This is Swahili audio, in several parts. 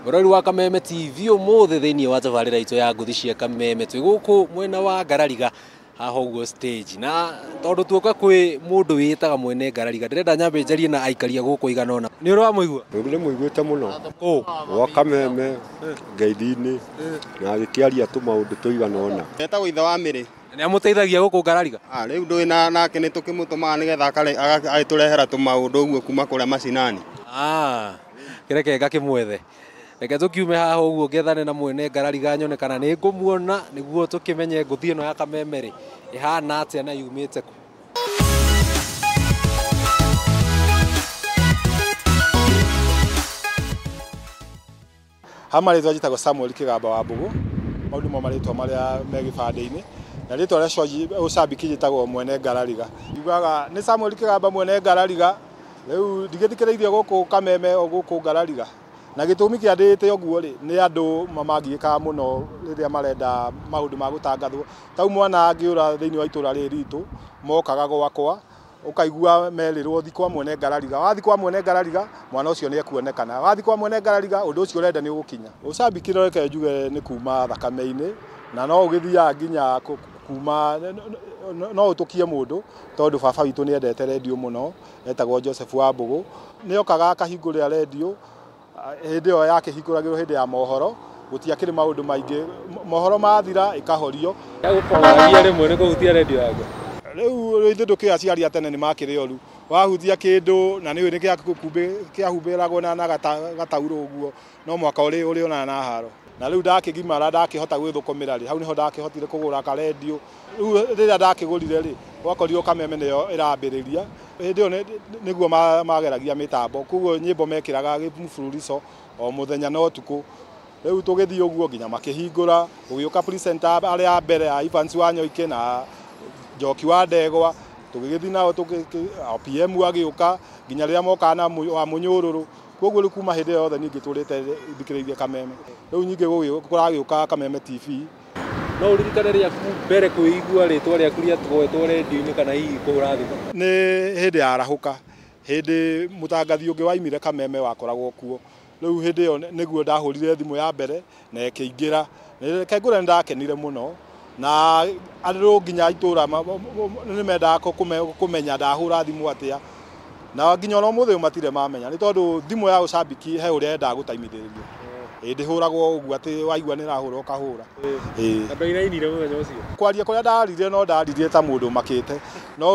Mũrori wa Kameme TV ũmũthĩ thĩinĩ wa tabarĩra itũ ya ngũthi cia Kameme twĩ gũkũ mwena wa Ngarariga haha ũguo stage na tondũ tuoka kwĩ mũndũ wĩtaga mwene Ngarariga ndĩrenda nyambe njarie na aikaria gũkũ igana ũna. Nĩ ũramũigua? Nĩ mũiguĩte mũno. Kũ? Wa Kameme ngeithi-inĩ na agĩkĩaria tũmaũndũ tũigana ũna. Etagwo ithe wa Mĩrĩ. Nĩ amũteithagia gũkũ Ngarariga? Rĩu ndũĩ nake nĩ tũkĩmũtũmaga nĩgetha agĩtũrehera tũmaũndũ ũguo kuma kũrĩa macinani. Kĩreke ngakĩmwethe. Reke tũkiume haha ũguo ngethane na mwene Ngarariga nyone kana nĩ ngũmuona nĩguo tũkĩmenye ngũthi ĩno ya Kameme rĩ ĩhana atĩa na yumĩte kũ. Hamarĩtwa njĩtagwo Samuel Kĩgamba wa Mbũgũ, mau nĩmo marĩtwa marĩa me gĩbandĩ-inĩ, na rĩtwa rĩa ũcambiki njĩtagwo mwene Ngarariga. Njugaga nĩ Samuel Kĩgamba mwene Ngarariga, rĩu ndigĩthikĩrĩirie gũkũ Kameme o gũkũ Ngarariga. Na gĩtũmi kĩa ndĩte ũguo rĩ nĩ andũ mamangiĩkaga mũno rĩrĩa marenda maũndũ ma gũtangathwo. Tau mwana angĩũra thĩinĩ wa itũra rĩrĩ ritũ mokaga gwakwa ũkaigua merĩrwo thiĩ kwa mwene Ngarariga. Wathiĩ kwa mwene Ngarariga mwana ũcio nĩ ekuonekana. Wathiĩ kwa mwene Ngarariga ũndũ ũcio ũrenda nĩ ũgũkinya. Ũcambiki reke njuge nĩ kuma thakame-inĩ na no ũgĩthiaga nginya kuma no ũtũkie mũndũ tondũ baba witũ nĩ endete redio mũno etagwo Joseph wa Mbũgũ. Nĩ okaga akahingũrĩra redio hĩndĩ ĩyo yakĩhingũragĩrwo hĩndĩ ya mohoro gũtiakĩrĩ maũndũ maingĩ mohoro mathira ĩkahorio. Gũkoragĩa rĩmwe nĩ kũhutia redio yake. Rĩu ithuĩ ndũkĩaciaria tene nĩ makĩrĩ oru wahutia kĩndũ na nĩ kĩahumbĩragwo na gataurũ ũguo no mwaka ũrĩ ona na haro. Na rĩu ndakĩgimara ndakĩhota gwĩthũkũmĩra rĩ hau nĩho ndakĩhotire kũgũra karedio. Rĩu rĩrĩa ndakĩgũrire rĩ gwakorirwo Kameme nĩyo ĩrambĩrĩria hĩndĩ ĩyo nĩguo mageragia mĩtambo koguo nyĩmbo mekĩraga gĩbũrũrico o mũthenya na ũtukũ. Rĩu tũgĩthiĩ ũguo nginya makĩhingũra gũgĩũka presenter arĩa a mbere a Evans Wanyoike na Njoki wa Ndegwa tũgĩgĩthiĩ nao PM agĩũka nginya rĩrĩa mokaga na wa Mũnyũrũrũ. Koguo rĩ kuma hĩndĩ yothe ningĩ tũrĩte thikĩrĩirie Kameme. Rĩu nyingĩ kũragĩũka Kameme TV. No ũririkane rĩaku mbere kũigua rĩtwa rĩaku rĩatũgwetwo redio-inĩ kana hihi kũhũra thimũ? Nĩ hĩndĩ ya Arahũka hĩndĩ mũtangathi ũngĩ waimire Kameme wakoragwo kuo. Rĩu hĩndĩ ĩyo nĩguo ndahũrire thimũ ya mbere na ĩkĩingĩra. Reke ngũre nĩndakenire mũno na andũ nginya itũra nĩmendaga kũmenya ndahũra thimũ atĩa. Na nginya ona ũmũthĩ matirĩ mamenya nĩ tondũ thimũ ya ũcambiki he ũrĩa endaga gũtaimithĩrĩrio. Ndĩhũragwo ũguo atĩ waigua nĩ rahũra ũkahũra. Na ndũinainire mũthenya ũcio? Kwaria kũrĩa ndarire no ndaririe ta mũndũ makĩte no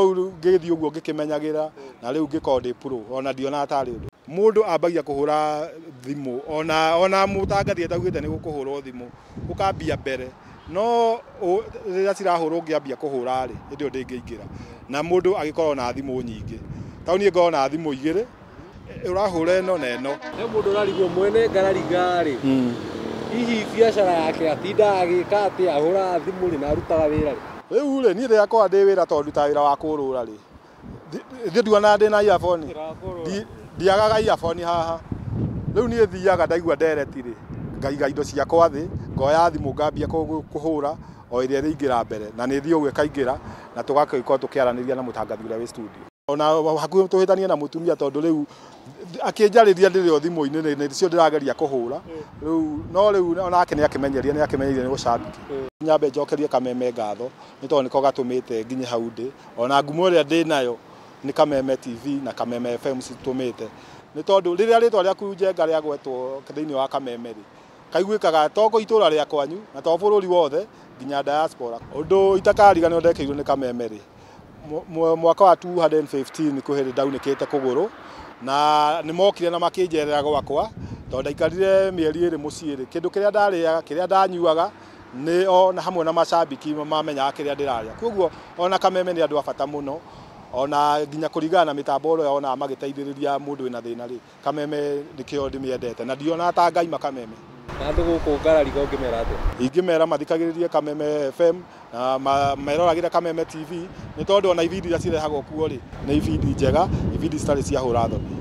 ngĩthiĩ ũguo ngĩkĩmenyagĩra na rĩu ngĩkorwo ndĩ pro ona ndionaga tarĩ ũndũ. Mũndũ ambagia kũhũra thimũ ona mũtangathi etaugĩte nĩ gũkũhũrwo thimũ ũkambia mbere no rĩrĩa cirahũrwo ũngĩambia kũhũra rĩ hĩndĩ ĩyo ndĩngĩingĩra na mũndũ agĩkorwo na thimũ nyingĩ. Tau niĩ ngorwo na thimũ igĩrĩ ũrahũra ĩno na ĩno. He mũndũ ũrarigwo mwene Ngarariga rĩ hihi biacara yake atindaga agĩka atĩ ahũra thimũ rĩ na arutaga wĩra rĩ? Rĩu rĩ niĩ rĩrĩa korwo ndĩ wĩra tondũ ndutaga wĩra wa kũrũra rĩ ithuĩ nduona ndĩ na earphone ndiagaga earphone haha. Rĩu niĩ thiaga ndaigua ndereti rĩ ngaiga indo ciakwa thĩ ngoya thimũ ngambia kũhũra o ĩrĩa ĩrĩingĩra mbere na nĩ thiĩ ũguo ĩkaingĩra na tũgagĩkorwo tũkĩaranĩria na mũtangathi ũrĩa wĩ studio. Ona hakuhĩ tũhĩtanie na mũtumia tondũ rĩu akĩnjarĩria ndĩrĩ o thimũ-inĩ nĩcio ndĩrageria kũhũra. Rĩu onake nĩ akĩmenyeria nĩ gũcambiki. Nyambe njokerie Kameme ngatho nĩ tondũ nĩko gatũmĩte nginya hau ndĩ ona ngumo ĩrĩa ndĩ nayo nĩ Kameme TV na Kameme FM citũmĩte nĩ tondũ rĩrĩa rĩtwa rĩaku njenga rĩagwetwo thĩinĩ wa Kameme rĩ kaiguĩkaga toko itũra rĩa kwanyu na to bũrũri wothe nginya diaspora. Ũndũ itakariganĩrwo ndekĩirwo nĩ Kameme rĩ mwaka wa 215 kũhĩrĩ ndaunĩkĩte kũgũrũ na nĩ mokire na makĩnjerera gwakwa tondũ ndaikarire mĩeri ĩrĩ mũciĩ rĩ kĩndũ kĩrĩa ndarĩaga kĩrĩa ndanyuaga nĩ ona hamwe na macambiki mamenyaga kĩrĩa ndĩrarĩa. Koguo ona Kameme nĩ andũ a bata mũno ona nginya kũringana na mĩtambo ĩrĩa ona magĩteithĩrĩria mũndũ wĩna thĩna rĩ Kameme nĩkĩo ndĩmĩendete na ndiona ta ngaima Kameme. Na andũ gũkũ Ngarariga ũngĩmera atĩa? Ingĩmera mathikagĩrĩrie Kameme FM na meroragĩre Kameme TV nĩ tondũ ona ibindi iria cirehagwo kuo rĩ nĩ ibindi njega ibindi citarĩ cia hũra thoni.